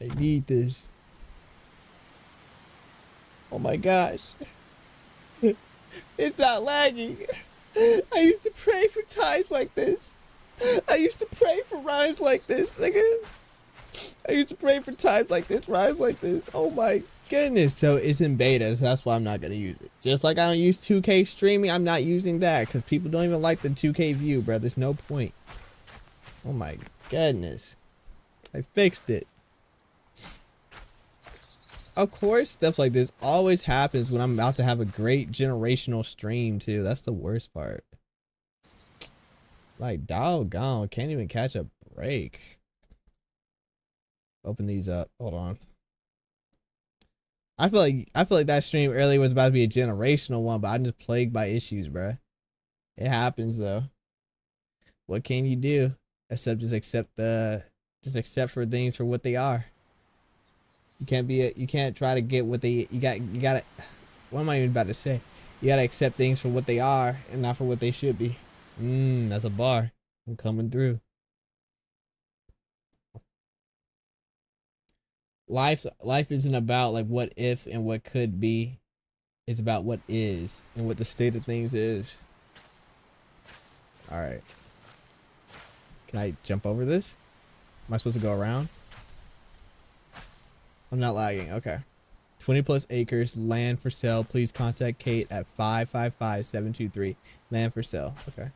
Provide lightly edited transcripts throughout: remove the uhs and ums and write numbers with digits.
I need this. Oh my gosh. It's not lagging. I used to pray for times like this. I used to pray for rhymes like this, nigga. I used to pray for times like this, rhymes like this. Oh my goodness. So it's in beta, so that's why I'm not gonna use it. Just like I don't use 2K streaming, I'm not using that because people don't even like the 2K view, bro. There's no point. Oh my goodness. I fixed it. Of course, stuff like this always happens when I'm about to have a great generational stream too. That's the worst part. Like, doggone, can't even catch a break. Open these up. Hold on. I feel like that stream earlier was about to be a generational one, but I'm just plagued by issues, bruh. It happens though. What can you do? Except just accept for things for what they are. You can't try to get what you gotta, what am I even about to say? You gotta accept things for what they are and not for what they should be. That's a bar. I'm coming through. Life isn't about like what if and what could be. It's about what is and what the state of things is. All right. Can I jump over this? Am I supposed to go around? I'm not lagging. Okay. 20+ acres, land for sale. Please contact Kate at 555-723. Land for sale. Okay.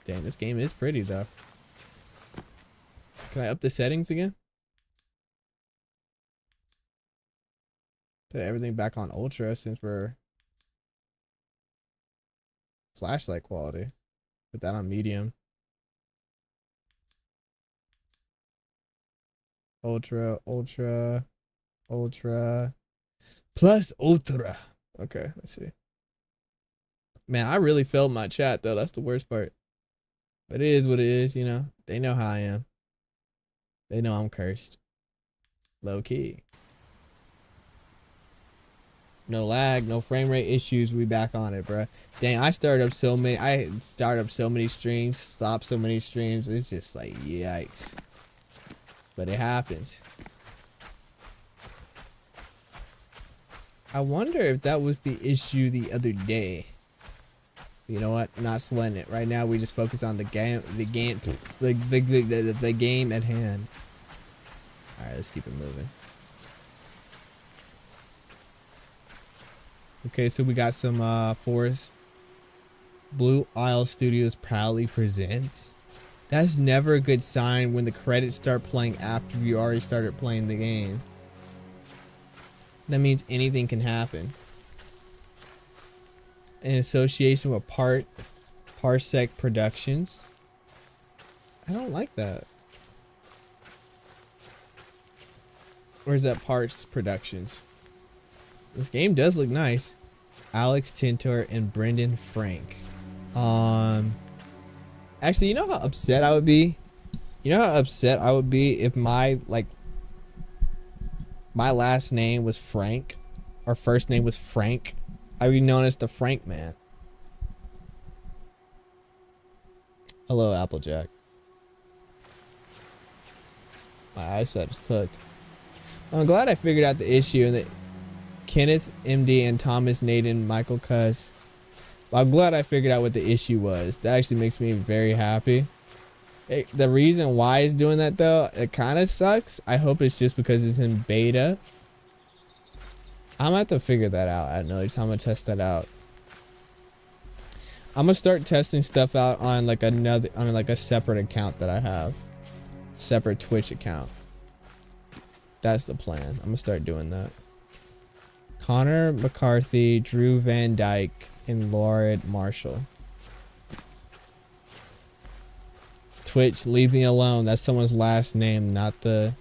Dang, this game is pretty though. Can I up the settings again? Put everything back on ultra since we're flashlight quality. Put that on medium. Ultra, ultra, ultra, plus ultra. Okay, let's see. Man, I really failed my chat though. That's the worst part. But it is what it is, you know. They know how I am. They know I'm cursed. Low key. No lag, no frame rate issues. We back on it, bro. Dang, I start up so many streams, stop so many streams. It's just like, yikes. But it happens. I wonder if that was the issue the other day. You know what? Not sweating it. Right now we just focus on the game at hand. Alright, let's keep it moving. Okay, so we got some Forest. Blue Isle Studios proudly presents. That's never a good sign when the credits start playing after you already started playing the game. That means anything can happen. In association with Parsec Productions. I don't like that. Or is that Parts Productions? This game does look nice. Alex Tintor and Brendan Frank. Actually, you know how upset I would be? You know how upset I would be if my last name was Frank, or first name was Frank? I'd be known as the Frank Man. Hello, Applejack. My eyesight is cooked. I'm glad I figured out the issue and that Kenneth, MD, and Thomas, Naden, Michael, Cuss. I'm glad I figured out what the issue was. That actually makes me very happy. The reason why it's doing that though, it kind of sucks. I hope it's just because it's in beta. I'm gonna have to figure that out at another time. I'm gonna test that out. I'm gonna start testing stuff out on like a separate account that I have. Separate Twitch account. That's the plan. I'm gonna start doing that. Connor McCarthy, Drew Van Dyke, and Lauren Marshall. Twitch, leave me alone. That's someone's last name, not the...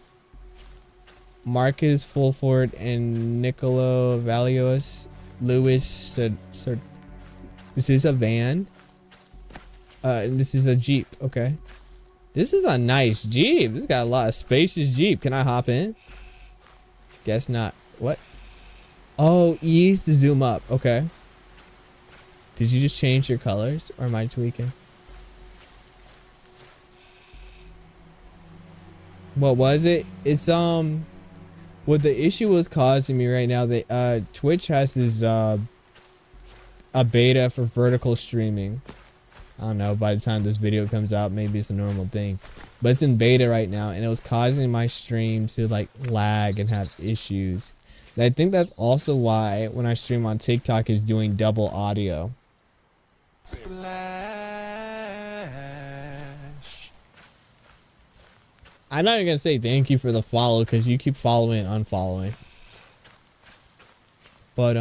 Marcus Fulford and Nicolo Valios. Lewis. This is a van. This is a Jeep. Okay. This is a nice Jeep. This got a lot of spacious Jeep. Can I hop in? Guess not. What? Oh, E is to zoom up. Okay. Did you just change your colors, or am I tweaking? What was it? It's what the issue was causing me right now, that Twitch has this a beta for vertical streaming. I don't know, by the time this video comes out, maybe it's a normal thing, but it's in beta right now, and it was causing my stream to like lag and have issues. And I think that's also why when I stream on TikTok it's doing double audio. I'm not even gonna say thank you for the follow because you keep following and unfollowing. But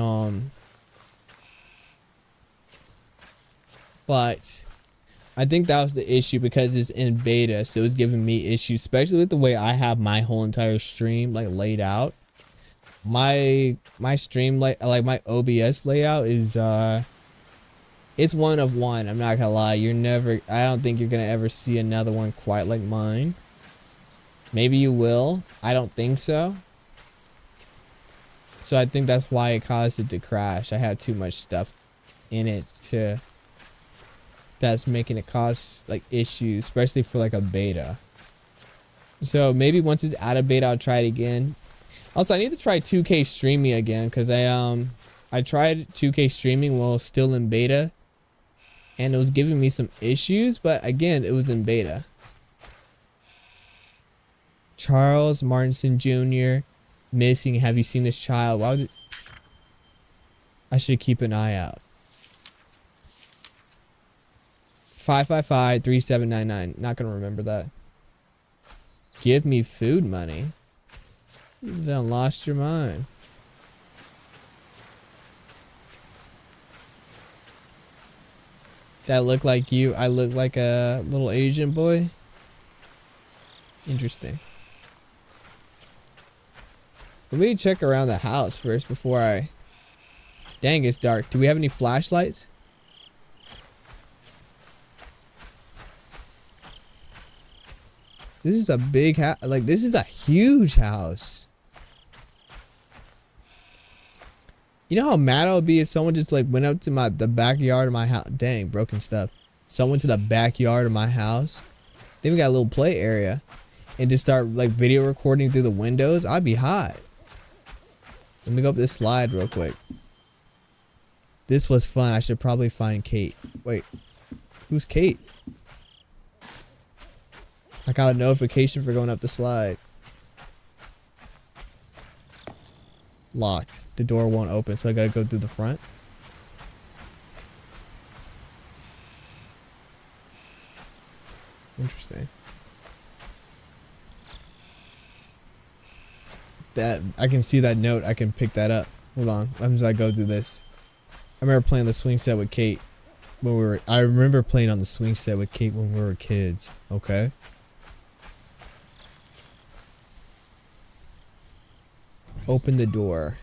I think that was the issue because it's in beta, so it's giving me issues, especially with the way I have my whole entire stream like laid out. My stream like my OBS layout is it's one of one. I'm not gonna lie. I don't think you're gonna ever see another one quite like mine. Maybe you will. I don't think so. So I think that's why it caused it to crash. I had too much stuff in it that's making it cause like issues, especially for like a beta. So maybe once it's out of beta, I'll try it again. Also, I need to try 2K streaming again because I tried 2K streaming while still in beta, and it was giving me some issues. But again, it was in beta. Charles Martinson Jr. missing. Have you seen this child? Why would it... I should keep an eye out. 555-3799. Not gonna remember that. Give me food money. You done lost your mind. That look like you. I look like a little Asian boy. Interesting. Let me check around the house first before I... Dang, it's dark. Do we have any flashlights? This is a big house. Like, this is a huge house. You know how mad I would be if someone just like went up to the backyard of my house. Dang, broken stuff. Someone to the backyard of my house. Then we got a little play area. And just start like video recording through the windows. I'd be hot. Let me go up this slide real quick. This was fun. I should probably find Kate. Wait, who's Kate? I got a notification for going up the slide. Locked. The door won't open, so I gotta go through the front. Interesting. That I can see that note. I can pick that up. Hold on. As I go through this. I remember playing the swing set with Kate when we were. I remember playing on the swing set with Kate when we were kids. Okay. Open the door.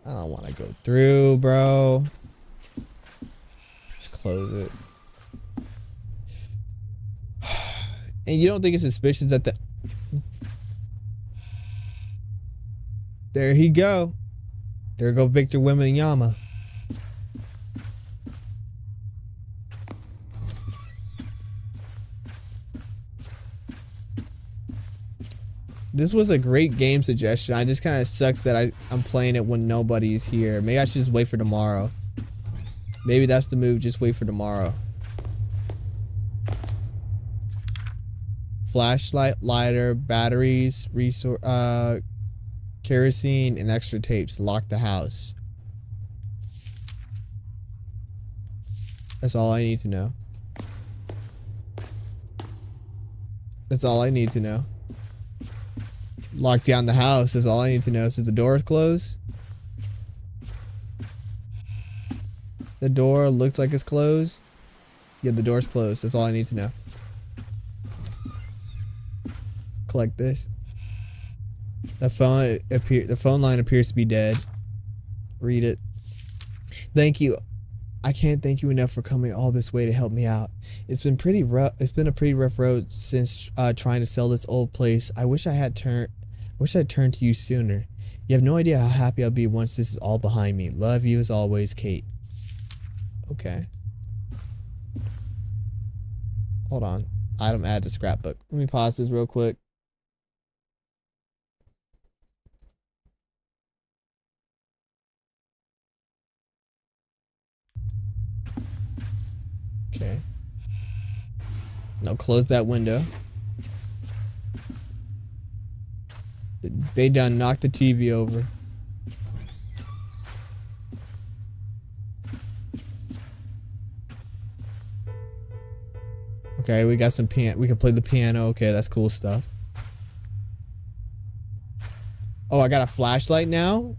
I don't want to go through, bro. Just close it. And you don't think it's suspicious that there he go. There go Victor Wembanyama. This was a great game suggestion. I just kind of sucks that I'm playing it when nobody's here. Maybe I should just wait for tomorrow. Maybe that's the move. Just wait for tomorrow. Flashlight, lighter, batteries, kerosene, and extra tapes. Lock the house. That's all I need to know. That's all I need to know. Lock down the house is all I need to know. So the door is closed. The door looks like it's closed. Yeah, the door's closed. That's all I need to know. Collect this. The phone line appears to be dead. Read it. Thank you. I can't thank you enough for coming all this way to help me out. It's been pretty rough. It's been a pretty rough road since trying to sell this old place. I wish I'd turned to you sooner. You have no idea how happy I'll be once this is all behind me. Love you as always, Kate. Okay. Hold on. Item add to scrapbook. Let me pause this real quick. Okay. Now close that window. They done knocked the TV over. Okay, we got some piano. We can play the piano. Okay, that's cool stuff. Oh, I got a flashlight now,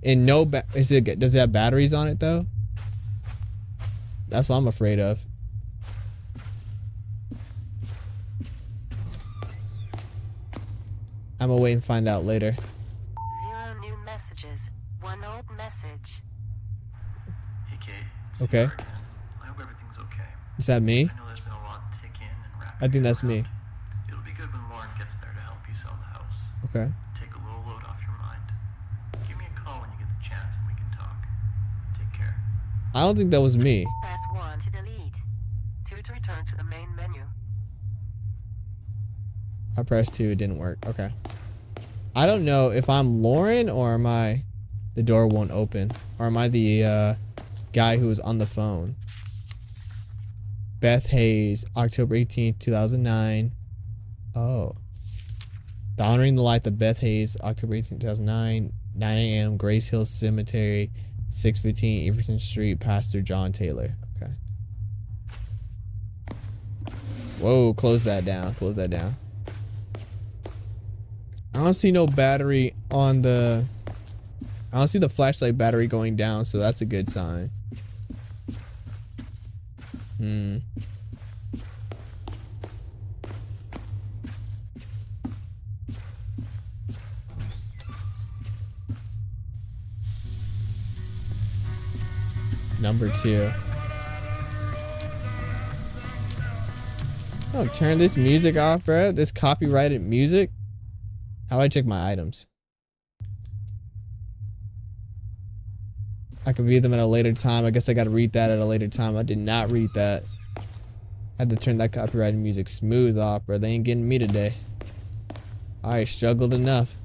and no does it have batteries on it though? That's what I'm afraid of. I'm gonna wait and find out later. 0 new messages. 1 old message. Hey Kate. Okay. I hope everything's okay. Is that me? I know there's been a lot to take in and wrap. I think that's me. It'll be good when Lauren gets there to help you sell the house. Okay. Take a little load off your mind. Give me a call when you get the chance and we can talk. Take care. I don't think that was me. Press 1 to delete. 2 to return to the main menu. I pressed 2, it didn't work. Okay. I don't know if I'm Lauren or am I the door won't open. Or am I the guy who was on the phone? Beth Hayes, October 18th, 2009. Oh. The Honoring the Life of Beth Hayes, October 18th, 2009. 9 a.m. Grace Hill Cemetery, 615 Everton Street, Pastor John Taylor. Okay. Whoa, close that down. Close that down. I don't see no battery on the... I don't see the flashlight battery going down, so that's a good sign. Number 2. Oh, turn this music off, bro. This copyrighted music. How do I check my items? I could read them at a later time. I guess I gotta read that at a later time. I did not read that. I had to turn that copyrighted music smooth off, bro. They ain't getting me today. I already struggled enough.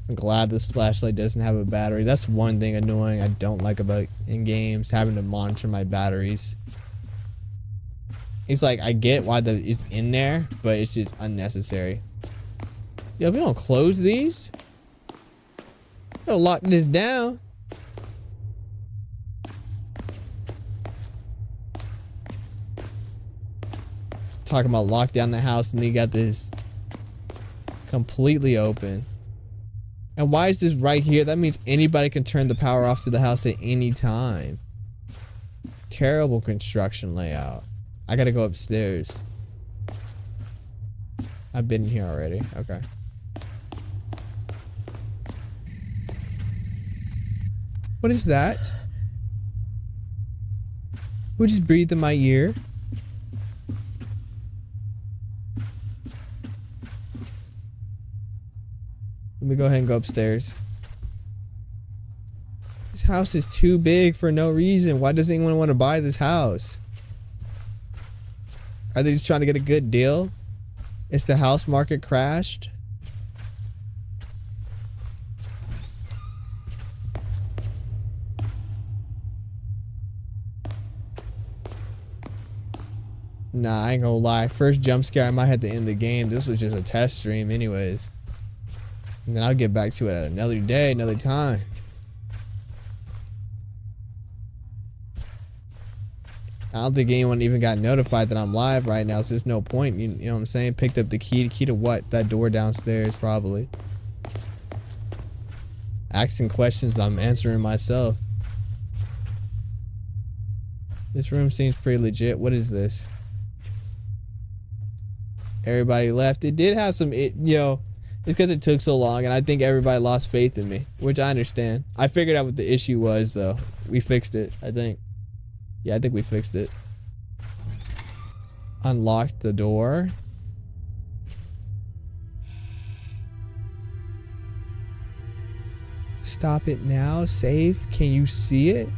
I'm glad this flashlight doesn't have a battery. That's one thing annoying I don't like about in games, having to monitor my batteries. It's like, I get why it's in there, but it's just unnecessary. Yo, if we don't close these, we're gonna lock this down. Talking about lock down the house and then you got this completely open. And why is this right here? That means anybody can turn the power off to the house at any time. Terrible construction layout. I gotta go upstairs. I've been in here already. Okay. What is that? Who just breathed in my ear? Let me go ahead and go upstairs. This house is too big for no reason. Why does anyone want to buy this house? Are they just trying to get a good deal? Is the house market crashed? Nah, I ain't gonna lie. First jump scare, I might have to end the game. This was just a test stream anyways. And then I'll get back to it at another day, another time. I don't think anyone even got notified that I'm live right now, so there's no point. You know what I'm saying? Picked up the key. Key to what? That door downstairs, probably. Asking questions, I'm answering myself. This room seems pretty legit. What is this? Everybody left. It did have some, it's because it took so long, and I think everybody lost faith in me, which I understand. I figured out what the issue was, though. We fixed it, I think. Yeah, I think we fixed it. Unlocked the door. Stop it now. Safe. Can you see it?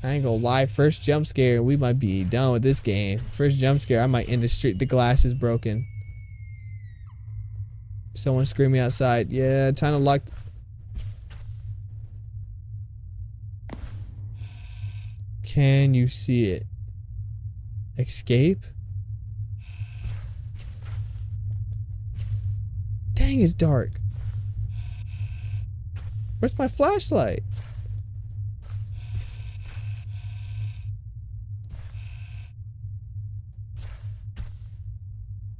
I ain't gonna lie, first jump scare, we might be done with this game. First jump scare, I might end the street. The glass is broken. Someone screaming outside. Yeah, time to lock. Can you see it? Escape? Dang, it's dark. Where's my flashlight?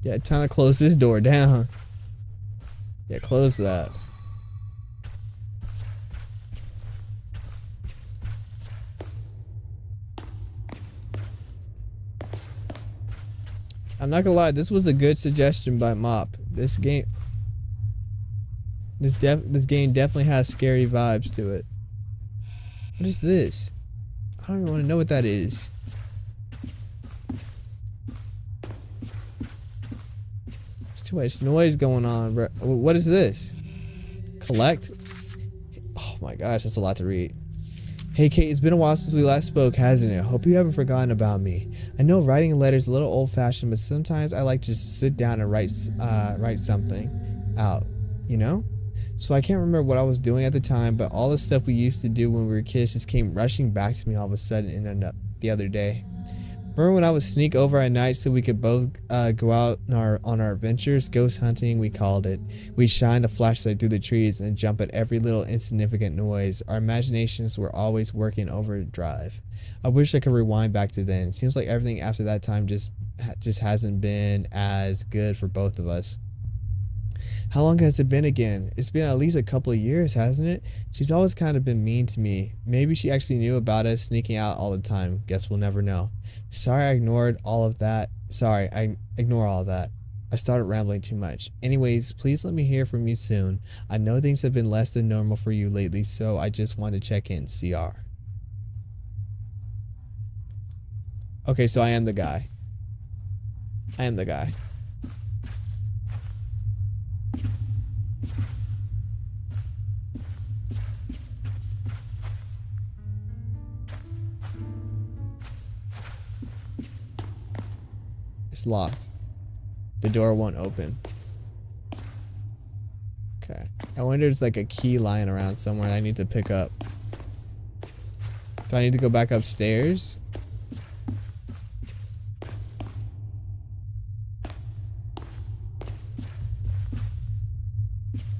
Yeah, time to close this door down. Yeah, close that. I'm not gonna lie, this was a good suggestion by Mop. This game definitely has scary vibes to it. What is this? I don't even want to know what that is. There's too much noise going on, bro. What is this? Collect? Oh my gosh, that's a lot to read. Hey Kate, it's been a while since we last spoke, hasn't it? Hope you haven't forgotten about me. I know writing a letter is a little old-fashioned, but sometimes I like to just sit down and write something out, you know? So I can't remember what I was doing at the time, but all the stuff we used to do when we were kids just came rushing back to me all of a sudden the other day. Remember when I would sneak over at night so we could both go out on our adventures? Ghost hunting, we called it. We'd shine the flashlight through the trees and jump at every little insignificant noise. Our imaginations were always working overdrive. I wish I could rewind back to then. Seems like everything after that time just hasn't been as good for both of us. How long has it been again? It's been at least a couple of years, hasn't it? She's always kind of been mean to me. Maybe she actually knew about us sneaking out all the time. Guess we'll never know. Sorry I ignored all of that. Sorry, I ignore all of that. I started rambling too much. Anyways, please let me hear from you soon. I know things have been less than normal for you lately, so I just want to check in. CR. Okay, so I am the guy. I am the guy. It's locked. The door won't open. Okay. I wonder if there's like a key lying around somewhere I need to pick up. Do I need to go back upstairs?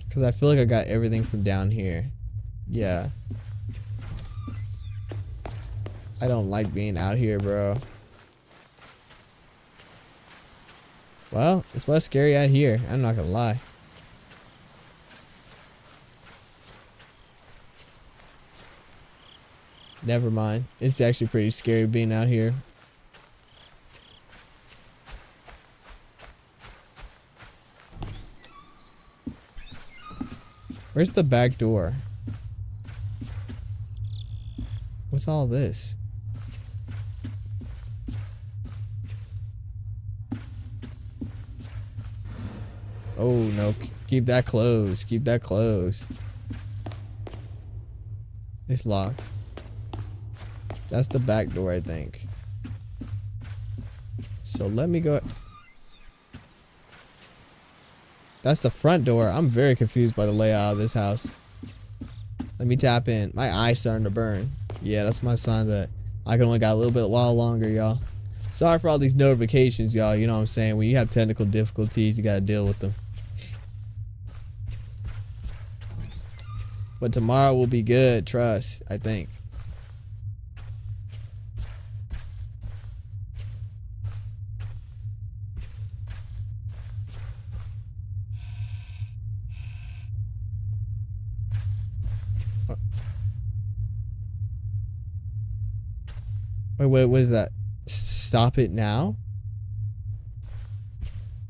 Because I feel like I got everything from down here. Yeah. I don't like being out here, bro. Well, it's less scary out here. I'm not gonna lie. Never mind. It's actually pretty scary being out here. Where's the back door? What's all this? Oh no, keep that closed. Keep that closed. It's locked. That's the back door, I think. So let me go. That's the front door. I'm very confused by the layout of this house. Let me tap in. My eye's starting to burn. Yeah, that's my sign that I can only got a little bit while longer, y'all. Sorry for all these notifications, y'all. You know what I'm saying? When you have technical difficulties, you gotta deal with them. But tomorrow will be good, trust, I think. Wait, what is that? Stop it now?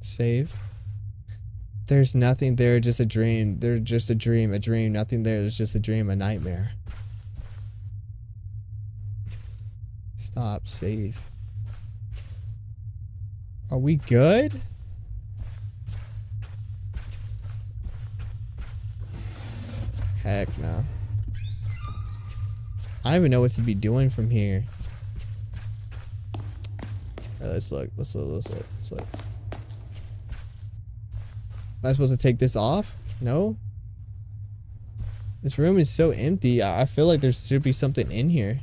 Save. There's nothing there, just a dream. There's just a dream, nothing there, there's just a dream, a nightmare. Stop, save. Are we good? Heck no. I don't even know what to be doing from here. Alright, let's look. Let's look. Am I supposed to take this off? No? This room is so empty. I feel like there should be something in here.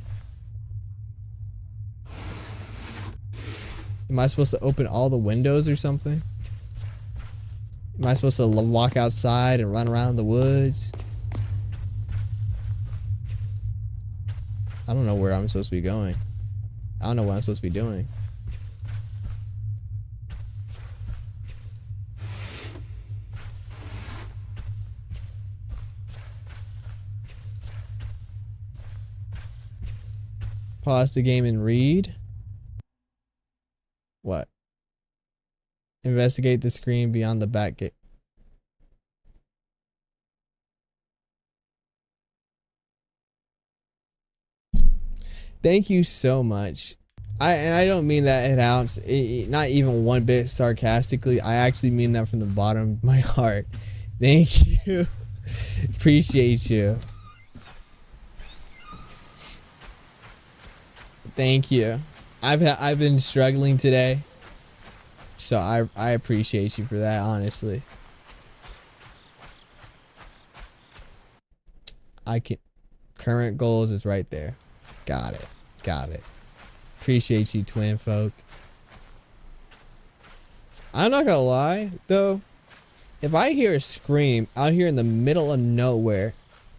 Am I supposed to open all the windows or something? Am I supposed to walk outside and run around the woods? I don't know where I'm supposed to be going. I don't know what I'm supposed to be doing. Pause the game and read. What? Investigate the screen beyond the back gate. Thank you so much. I don't mean that it ounce, not even one bit sarcastically. I actually mean that from the bottom of my heart. Thank you. Appreciate you. Thank you. I've been struggling today, so I appreciate you for that, honestly. Current goals is right there. Got it. Appreciate you, twin folk. I'm not gonna lie though, if I hear a scream out here in the middle of nowhere,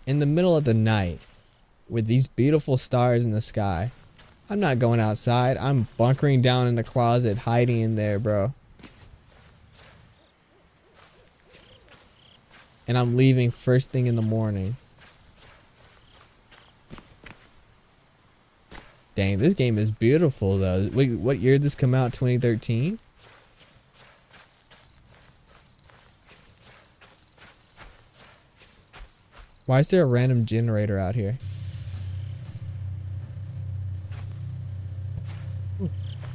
in the middle of the night, with these beautiful stars in the sky, I'm not going outside. I'm bunkering down in the closet, hiding in there, bro. And I'm leaving first thing in the morning. Dang, this game is beautiful though. Wait, what year did this come out? 2013? Why is there a random generator out here?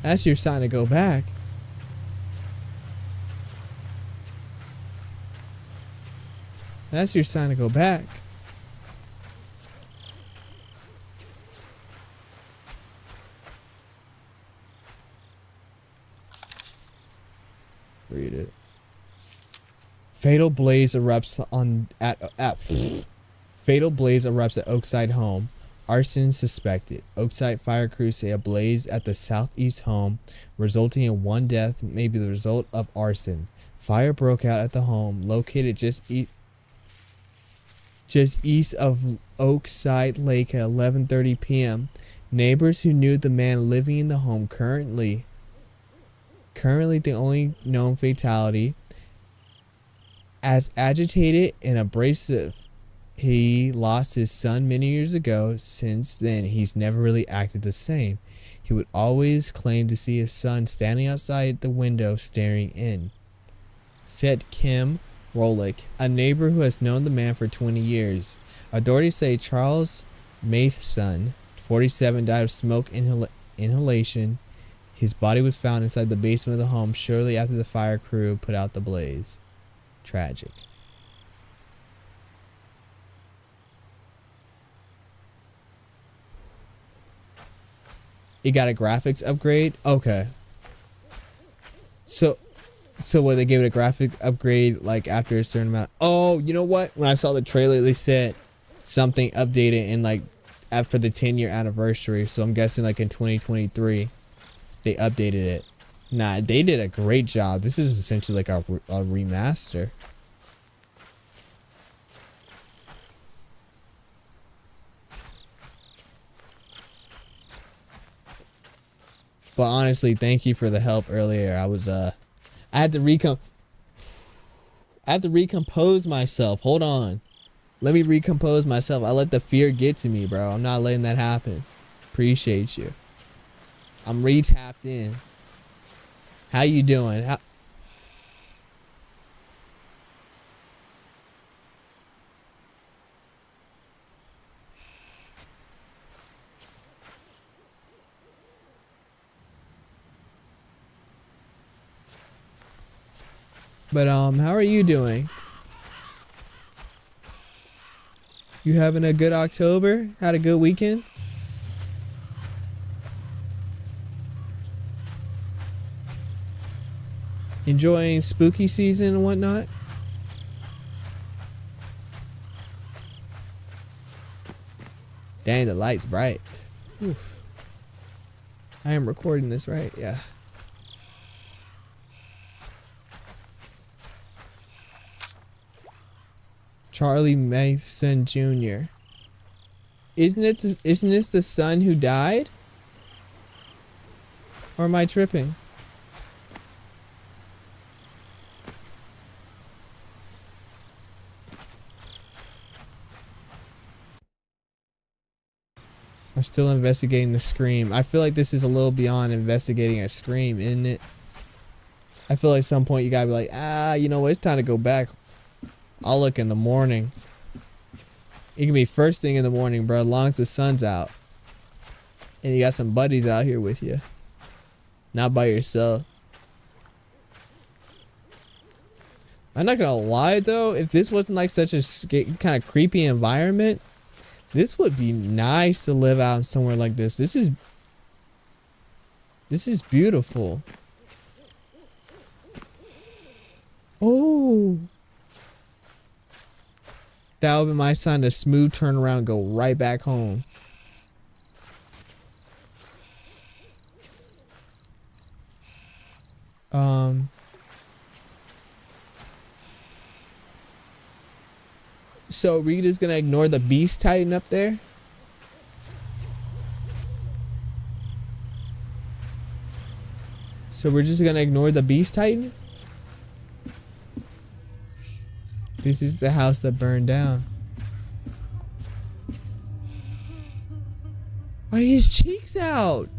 That's your sign to go back. That's your sign to go back. Read it. Fatal blaze erupts Fatal blaze erupts at Oakside home. Arson suspected. Oakside fire crews say a blaze at the southeast home, resulting in one death, may be the result of arson. Fire broke out at the home, located just east of Oakside Lake at 11:30 p.m. Neighbors who knew the man living in the home currently the only known fatality, as agitated and abrasive. He lost his son many years ago. Since then, he's never really acted the same. He would always claim to see his son standing outside the window staring in, said Kim Rolick, a neighbor who has known the man for 20 years. Authorities say Charles Matheson, 47, died of smoke inhalation. His body was found inside the basement of the home shortly after the fire crew put out the blaze. Tragic. It got a graphics upgrade? Okay. So what, they gave it a graphic upgrade like after a certain amount? Oh, you know what? When I saw the trailer, they said something updated in like after the 10-year anniversary. So I'm guessing like in 2023. They updated it. Nah, they did a great job. This is essentially like a remaster. But honestly, thank you for the help earlier. I had to recompose myself. Hold on. Let me recompose myself. I let the fear get to me, bro. I'm not letting that happen. Appreciate you. I'm re-tapped in. How you doing? But how are you doing? You having a good October? Had a good weekend? Enjoying spooky season and whatnot? Dang, the light's bright. Oof. I am recording this, right? Yeah. Charlie Mason Jr. Isn't this the son who died? Or am I tripping? I'm still investigating the scream. I feel like this is a little beyond investigating a scream, isn't it? I feel like at some point you gotta be like, you know what? It's time to go back. I'll look in the morning. It can be first thing in the morning, bro, as long as the sun's out. And you got some buddies out here with you. Not by yourself. I'm not gonna lie though, if this wasn't like such a kind of creepy environment, this would be nice to live out somewhere like this. This is beautiful. Oh. That would be my sign to smooth turn around and go right back home. So Rita's gonna ignore the Beast Titan up there? So we're just gonna ignore the Beast Titan? This is the house that burned down. Why are his cheeks out?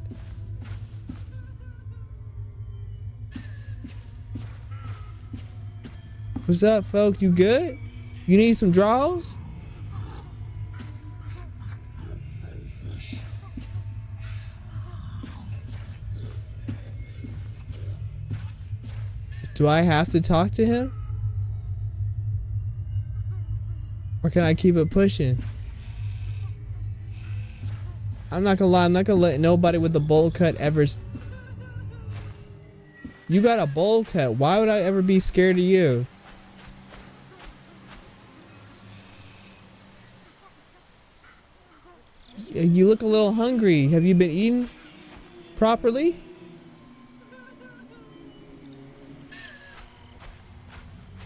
What's up, folk? You good? You need some draws? Do I have to talk to him? Or can I keep it pushing? I'm not gonna lie, I'm not gonna let nobody with a bowl cut ever. You got a bowl cut. Why would I ever be scared of you? You look a little hungry. Have you been eating properly?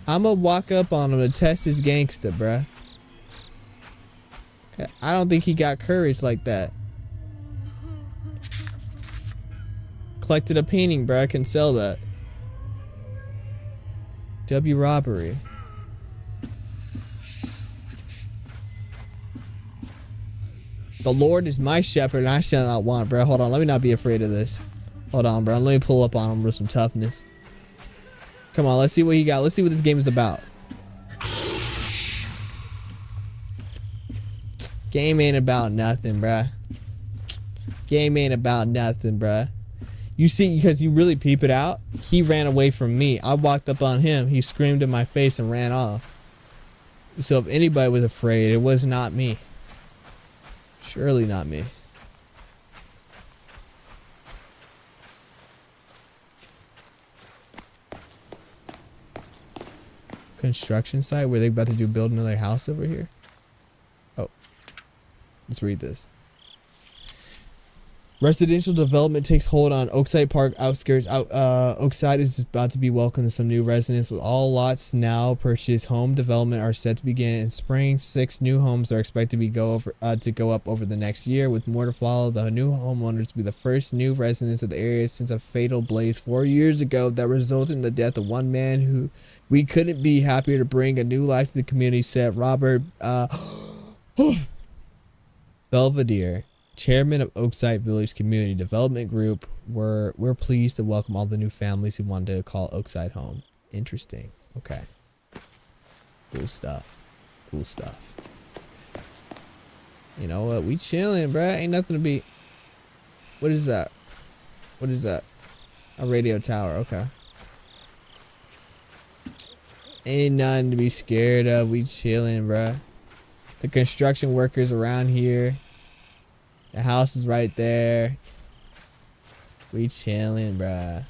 I'ma walk up on him to test his gangsta, bruh. I don't think he got courage like that. Collected a painting, bruh. I can sell that. W robbery. The Lord is my shepherd and I shall not want, bro. Hold on, let me not be afraid of this. Hold on, bro. Let me pull up on him with some toughness. Come on, let's see what he got. Let's see what this game is about. Game ain't about nothing, bruh. Game ain't about nothing, bruh. You see, because you really peep it out, he ran away from me. I walked up on him. He screamed in my face and ran off. So if anybody was afraid, it was not me. Surely not me. Construction site where they about to build another house over here. Oh, let's read this. Residential development takes hold on Oakside Park outskirts. Oakside is about to be welcomed to some new residents with all lots now purchased. Home development are set to begin in spring. 6 new homes are expected to go up over the next year, with more to follow. The new homeowners will be the first new residents of the area since a fatal blaze 4 years ago that resulted in the death of one man who we couldn't be happier to bring a new life to the community, said Robert Belvedere, chairman of Oakside Village Community Development Group. We're pleased to welcome all the new families who wanted to call Oakside home. Interesting. Okay. Cool stuff. Cool stuff. You know what? We chilling, bruh. Ain't nothing to be. What is that? What is that? A radio tower. Okay. Ain't nothing to be scared of. We chilling, bruh. The construction workers around here. The house is right there. We chilling, bruh.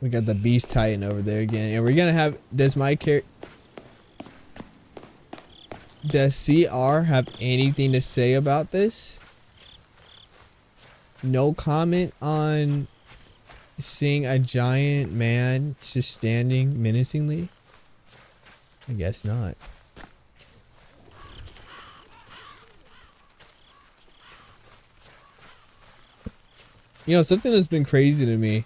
We got the Beast Titan over there again. And we're gonna have, does CR have anything to say about this? No comment on seeing a giant man just standing menacingly? I guess not. You know, something that's been crazy to me.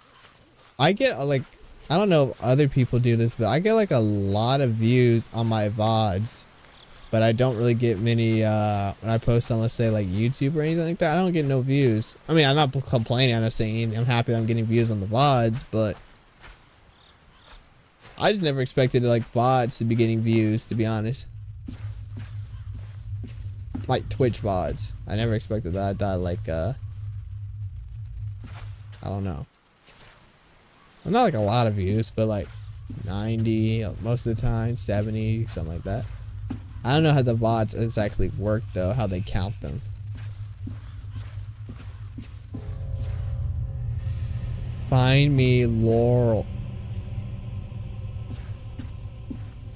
I get like, I don't know if other people do this, but I get like a lot of views on my VODs, but I don't really get many when I post on, let's say, like YouTube or anything like that. I don't get no views. I mean, I'm not complaining. I'm not saying I'm happy that I'm getting views on the VODs, but I just never expected like VODs to be getting views, to be honest. Like Twitch VODs. I never expected that. I thought like I don't know. Well, not like a lot of views, but like 90 most of the time, 70, something like that. I don't know how the VODs exactly work though, how they count them. Find me Laurel.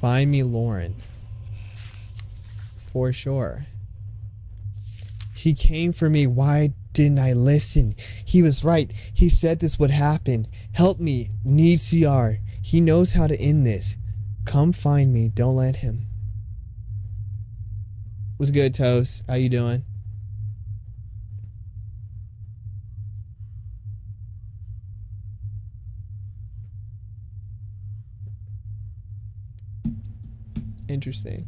Find me Lauren. For sure. He came for me. Why didn't I listen? He was right. He said this would happen. Help me. Need CR. He knows how to end this. Come find me. Don't let him. What's good, Toast? How you doing? Interesting.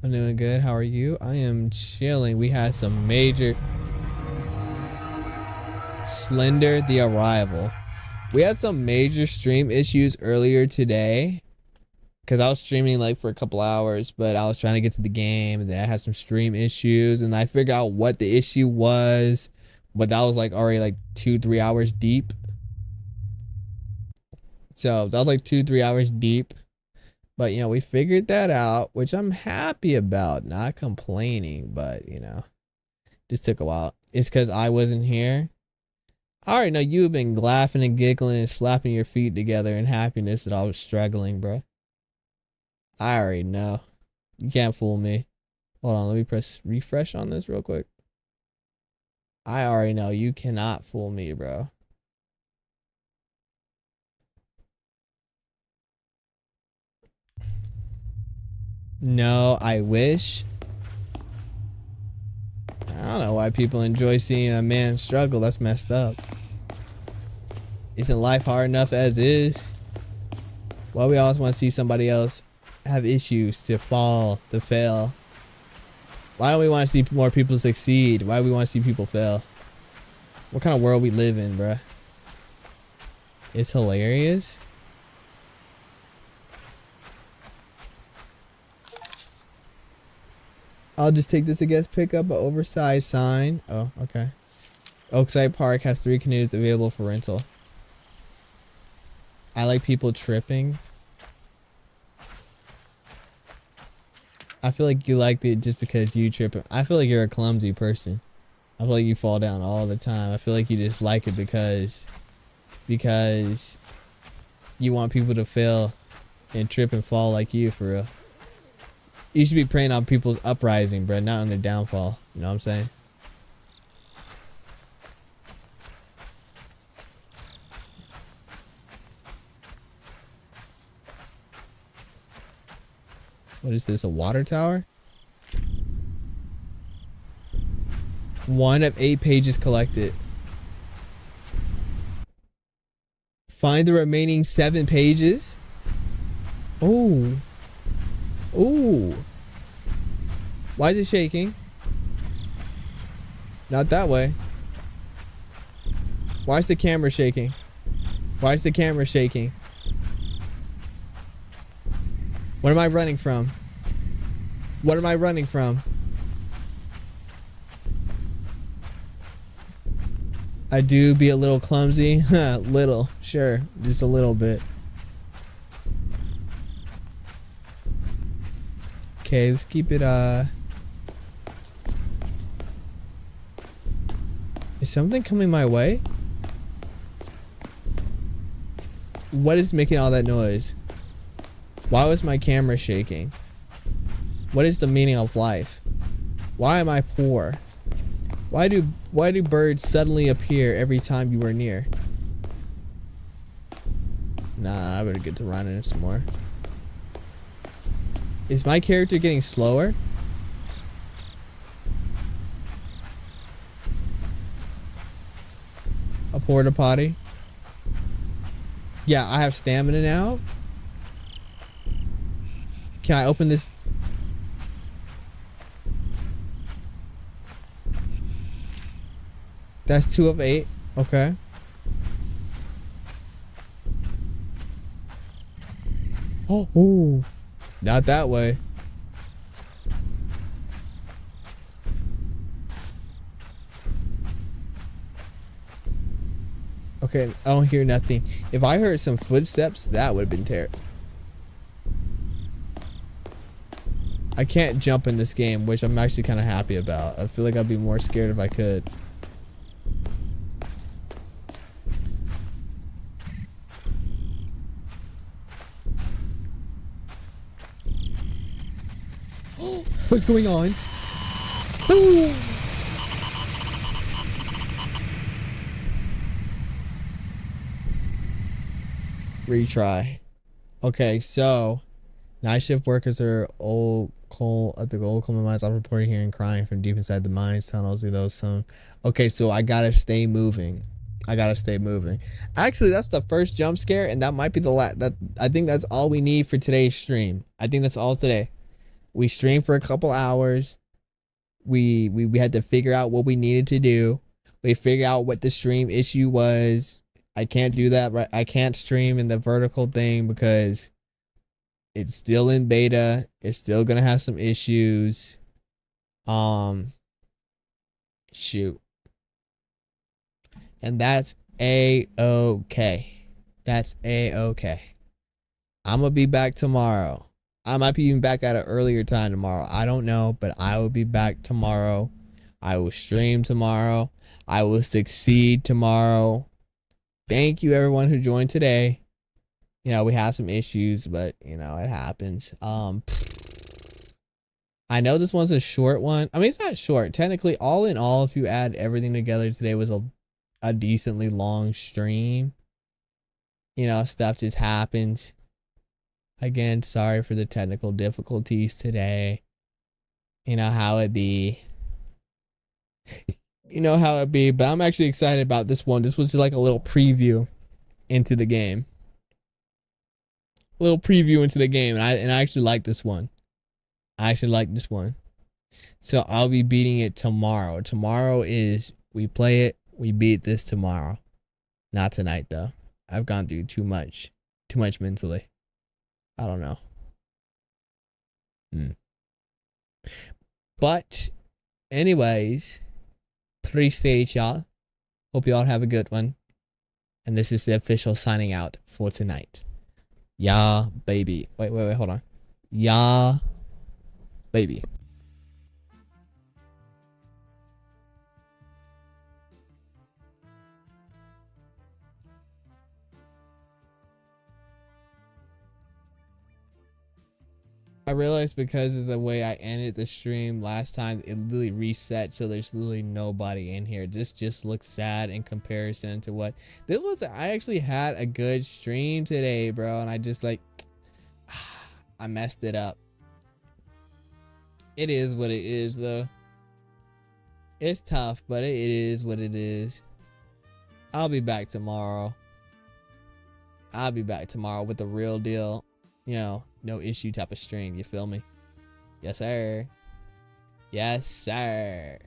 I'm doing good. How are you? I am chilling. We had some major... Slender the Arrival. We had some major stream issues earlier today because I was streaming like for a couple hours, but I was trying to get to the game and then I had some stream issues and I figured out what the issue was, but that was like already like 2-3 hours deep. So that was like 2-3 hours deep, but you know, we figured that out, which I'm happy about, not complaining, but you know, this took a while. It's because I wasn't here. I already know you've been laughing and giggling and slapping your feet together in happiness that I was struggling, bro. I already know. You can't fool me. Hold on, let me press refresh on this real quick. I already know you cannot fool me, bro. No, I wish. I don't know why people enjoy seeing a man struggle. That's messed up. Isn't life hard enough as is? Why we always want to see somebody else have issues, to fall, to fail? Why don't we want to see more people succeed? Why do we want to see people fail? What kind of world we live in, bruh? It's hilarious. I'll just take this against pick up an oversized sign. Oh, okay. Oakside Park has 3 canoes available for rental. I like people tripping. I feel like you like it just because you trip. I feel like you're a clumsy person. I feel like you fall down all the time. I feel like you just like it because you want people to fail and trip and fall like you, for real. You should be preying on people's uprising, bro, not on their downfall. You know what I'm saying? What is this, a water tower? 1 of 8 pages collected. Find the remaining 7 pages. Oh. Ooh. Why is it shaking? Not that way. Why is the camera shaking? Why is the camera shaking? What am I running from? What am I running from? I do be a little clumsy. Little, sure, just a little bit. Okay, let's keep it, Is something coming my way? What is making all that noise? Why was my camera shaking? What is the meaning of life? Why am I poor? Why do birds suddenly appear every time you are near? Nah, I better get to running some more. Is my character getting slower? A porta potty? Yeah, I have stamina now. Can I open this? That's 2 of 8. Okay. Oh, ooh. Not that way. Okay, I don't hear nothing. If I heard some footsteps, that would have been terrible. I can't jump in this game, which I'm actually kind of happy about. I feel like I'd be more scared if I could. What's going on? Ooh. Retry. Okay, so night shift workers are old coal at the old coal mines. I'm reporting hearing crying from deep inside the mines tunnels. Those some. Okay, so I gotta stay moving. I gotta stay moving. Actually, that's the first jump scare, and that might be the last. That I think that's all we need for today's stream. I think that's all today. We streamed for a couple hours. We had to figure out what we needed to do. We figured out what the stream issue was. I can't do that, right? I can't stream in the vertical thing because it's still in beta. It's still gonna have some issues. Shoot. And that's a-okay. That's a-okay. I'm gonna be back tomorrow. I might be even back at an earlier time tomorrow. I don't know, but I will be back tomorrow. I will stream tomorrow. I will succeed tomorrow. Thank you everyone who joined today. You know, we have some issues, but you know, it happens. I know this one's a short one. I mean, it's not short. Technically, all in all, if you add everything together, today was a decently long stream. You know, stuff just happens. Again, sorry for the technical difficulties today. You know how it be. You know how it be, but I'm actually excited about this one. This was like a little preview into the game. A little preview into the game, and I actually like this one. I actually like this one. So I'll be beating it tomorrow. Tomorrow is we play it, we beat this tomorrow. Not tonight though. I've gone through too much mentally. I don't know. But anyways, appreciate y'all. Hope y'all have a good one. And this is the official signing out for tonight. Yeah, baby. Wait, hold on. Yeah, baby. I realized because of the way I ended the stream last time, it literally reset, so there's literally nobody in here. This just looks sad in comparison to what this was. I actually had a good stream today, bro, and I just like I messed it up. It is what it is, though. It's tough, but it is what it is. I'll be back tomorrow. I'll be back tomorrow with the real deal. You know, no issue type of stream. You feel me? Yes, sir. Yes, sir.